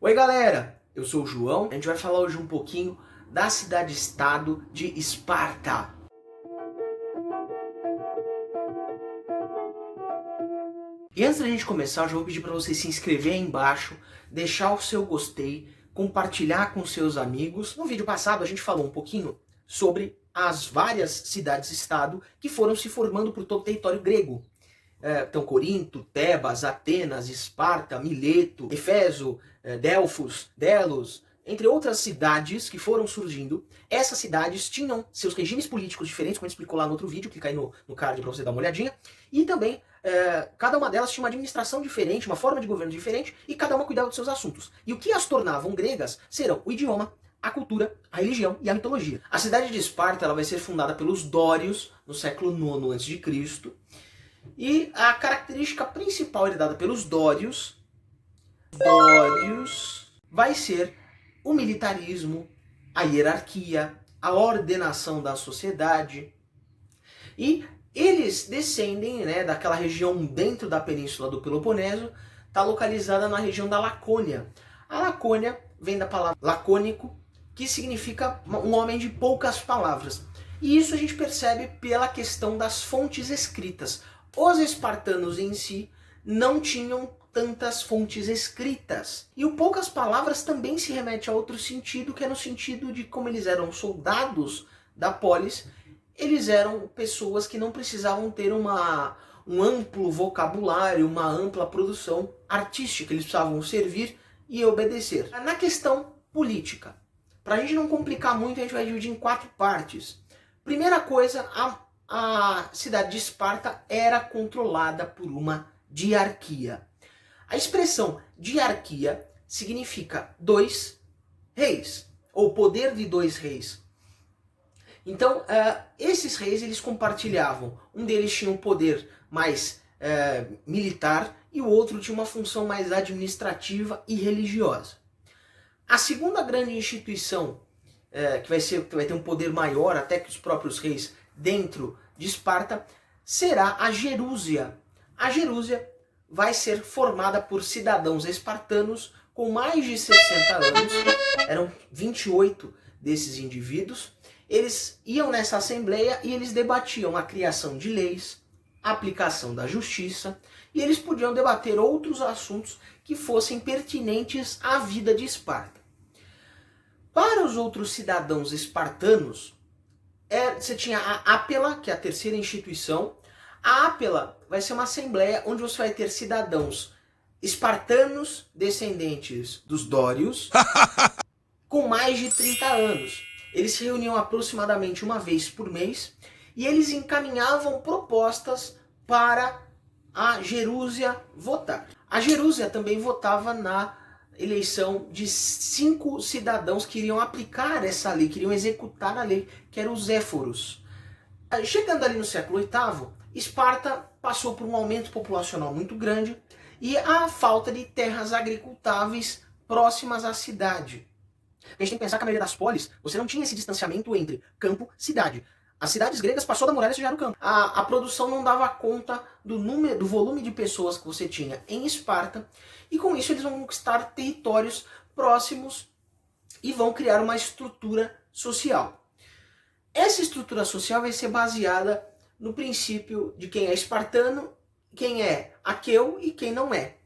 Oi galera, eu sou o João, a gente vai falar hoje um pouquinho da cidade-estado de Esparta. E antes da gente começar, eu já vou pedir para você se inscrever aí embaixo, deixar o seu gostei, compartilhar com seus amigos. No vídeo passado a gente falou um pouquinho sobre as várias cidades-estado que foram se formando por todo o território grego. Então Corinto, Tebas, Atenas, Esparta, Mileto, Éfeso, Delfos, Delos, entre outras cidades que foram surgindo. Essas cidades tinham seus regimes políticos diferentes, como a gente explicou lá no outro vídeo, clica aí no card para você dar uma olhadinha. E também, cada uma delas tinha uma administração diferente, uma forma de governo diferente, e cada uma cuidava dos seus assuntos. E o que as tornavam gregas serão o idioma, a cultura, a religião e a mitologia. A cidade de Esparta ela vai ser fundada pelos Dórios no século IX a.C., e a característica principal herdada pelos Dórios vai ser o militarismo, a hierarquia, a ordenação da sociedade. E eles descendem daquela região dentro da península do Peloponeso, está localizada na região da Lacônia. A Lacônia vem da palavra lacônico, que significa um homem de poucas palavras. E isso a gente percebe pela questão das fontes escritas. Os espartanos em si não tinham tantas fontes escritas. E o poucas palavras também se remete a outro sentido, que é no sentido de como eles eram soldados da polis, eles eram pessoas que não precisavam ter um amplo vocabulário, uma ampla produção artística, eles precisavam servir e obedecer. Na questão política, para a gente não complicar muito, a gente vai dividir em 4 partes. Primeira coisa, a cidade de Esparta era controlada por uma diarquia. A expressão diarquia significa 2 reis, ou poder de 2 reis. Então, esses reis eles compartilhavam. Um deles tinha um poder mais militar e o outro tinha uma função mais administrativa e religiosa. A segunda grande instituição, que vai ter um poder maior até que os próprios reis dentro de Esparta, será a Gerúsia. A Gerúsia vai ser formada por cidadãos espartanos com mais de 60 anos, eram 28 desses indivíduos. Eles iam nessa assembleia e eles debatiam a criação de leis, a aplicação da justiça, e eles podiam debater outros assuntos que fossem pertinentes à vida de Esparta. Para os outros cidadãos espartanos, você tinha a Ápela, que é a terceira instituição. A Ápela vai ser uma assembleia onde você vai ter cidadãos espartanos, descendentes dos Dórios, com mais de 30 anos. Eles se reuniam aproximadamente uma vez por mês e eles encaminhavam propostas para a Gerúsia votar. A Gerúsia também votava na eleição de 5 cidadãos que iriam aplicar essa lei, que iriam executar a lei, que eram os éforos. Chegando ali no século VIII, Esparta passou por um aumento populacional muito grande e a falta de terras agricultáveis próximas à cidade. A gente tem que pensar que a maioria das polis, você não tinha esse distanciamento entre campo e cidade. As cidades gregas passou da muralha, você já era o campo. A produção não dava conta do volume de pessoas que você tinha em Esparta, e com isso eles vão conquistar territórios próximos e vão criar uma estrutura social. Essa estrutura social vai ser baseada no princípio de quem é espartano, quem é aqueu e quem não é.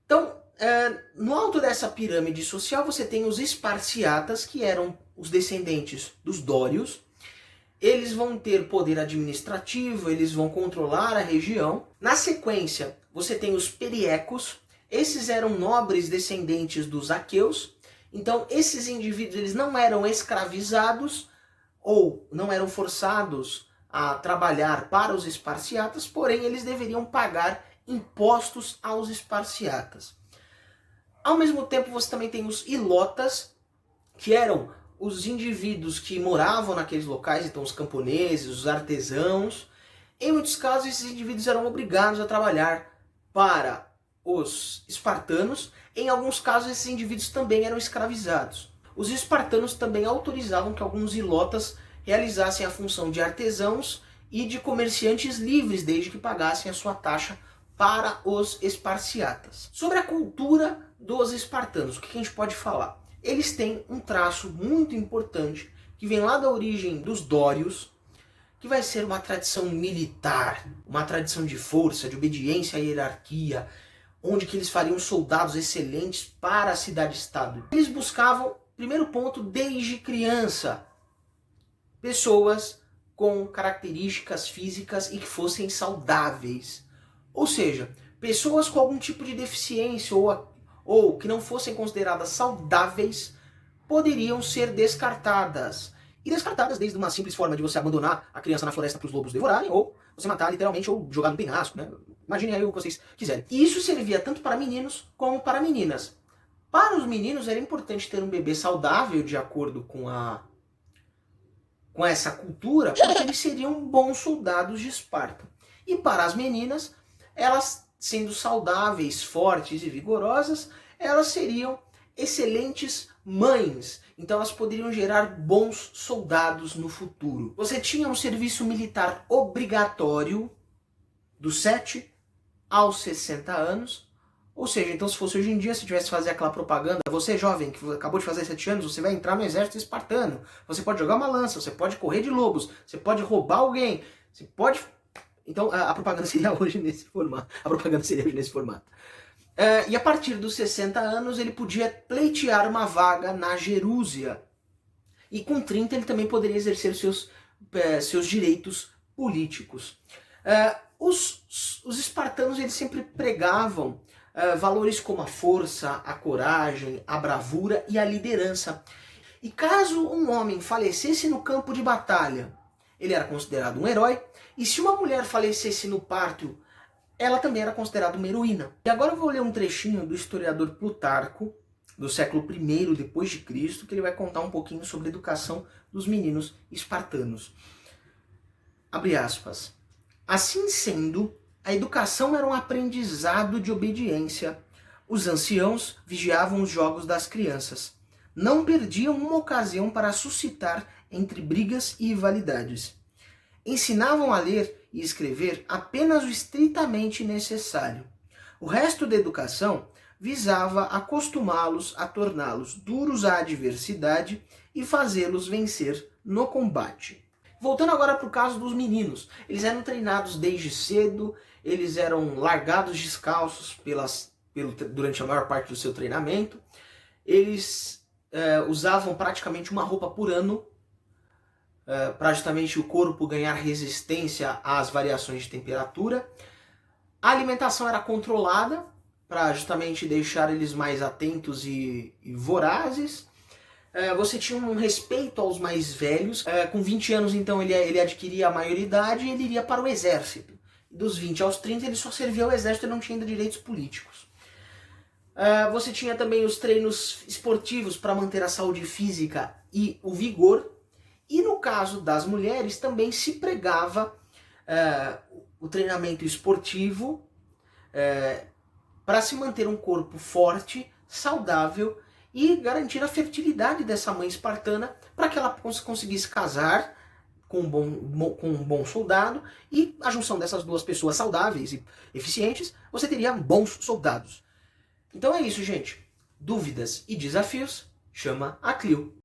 Então, no alto dessa pirâmide social você tem os esparciatas, que eram os descendentes dos Dórios. Eles vão ter poder administrativo, eles vão controlar a região. Na sequência, você tem os periecos. Esses eram nobres descendentes dos aqueus. Então, esses indivíduos eles não eram escravizados ou não eram forçados a trabalhar para os esparciatas, porém, eles deveriam pagar impostos aos esparciatas. Ao mesmo tempo, você também tem os ilotas, que eram os indivíduos que moravam naqueles locais, então os camponeses, os artesãos. Em muitos casos, esses indivíduos eram obrigados a trabalhar para os espartanos. Em alguns casos, esses indivíduos também eram escravizados. Os espartanos também autorizavam que alguns ilotas realizassem a função de artesãos e de comerciantes livres, desde que pagassem a sua taxa para os esparciatas. Sobre a cultura dos espartanos, o que a gente pode falar? Eles têm um traço muito importante que vem lá da origem dos dórios, que vai ser uma tradição militar, uma tradição de força, de obediência à hierarquia, onde que eles fariam soldados excelentes para a cidade-estado. Eles buscavam, primeiro ponto, desde criança, pessoas com características físicas e que fossem saudáveis. Ou seja, pessoas com algum tipo de deficiência ou que não fossem consideradas saudáveis poderiam ser descartadas. E descartadas desde uma simples forma de você abandonar a criança na floresta para os lobos devorarem, ou você matar literalmente ou jogar no penhasco, né? Imaginem aí o que vocês quiserem. E isso servia tanto para meninos como para meninas. Para os meninos era importante ter um bebê saudável de acordo com essa cultura, porque eles seriam bons soldados de Esparta. E para as meninas, elas sendo saudáveis, fortes e vigorosas, elas seriam excelentes mães. Então elas poderiam gerar bons soldados no futuro. Você tinha um serviço militar obrigatório dos 7 aos 60 anos. Ou seja, então se fosse hoje em dia, se tivesse que fazer aquela propaganda, você jovem, que acabou de fazer 7 anos, você vai entrar no exército espartano. Você pode jogar uma lança, você pode correr de lobos, você pode roubar alguém, você pode... Então a propaganda seria hoje nesse formato. A propaganda seria hoje nesse formato. E a partir dos 60 anos ele podia pleitear uma vaga na Gerúsia. E com 30 ele também poderia exercer seus direitos políticos. Os espartanos eles sempre pregavam valores como a força, a coragem, a bravura e a liderança. E caso um homem falecesse no campo de batalha, ele era considerado um herói. E se uma mulher falecesse no parto, ela também era considerada uma heroína. E agora eu vou ler um trechinho do historiador Plutarco, do século I depois de Cristo, que ele vai contar um pouquinho sobre a educação dos meninos espartanos. Abre aspas. Assim sendo, a educação era um aprendizado de obediência. Os anciãos vigiavam os jogos das crianças. Não perdiam uma ocasião para suscitar entre brigas e rivalidades. Ensinavam a ler e escrever apenas o estritamente necessário. O resto da educação visava acostumá-los a torná-los duros à adversidade e fazê-los vencer no combate. Voltando agora para o caso dos meninos. Eles eram treinados desde cedo, eles eram largados descalços durante a maior parte do seu treinamento. Eles usavam praticamente uma roupa por ano, para justamente o corpo ganhar resistência às variações de temperatura. A alimentação era controlada, para justamente deixar eles mais atentos e vorazes. Você tinha um respeito aos mais velhos. Com 20 anos, então, ele adquiria a maioridade e ele iria para o exército. Dos 20 aos 30, ele só servia ao exército e não tinha ainda direitos políticos. Você tinha também os treinos esportivos para manter a saúde física e o vigor. E no caso das mulheres, também se pregava o treinamento esportivo para se manter um corpo forte, saudável e garantir a fertilidade dessa mãe espartana para que ela conseguisse casar com um bom soldado, e a junção dessas duas pessoas saudáveis e eficientes, você teria bons soldados. Então é isso, gente. Dúvidas e desafios? Chama a Clio.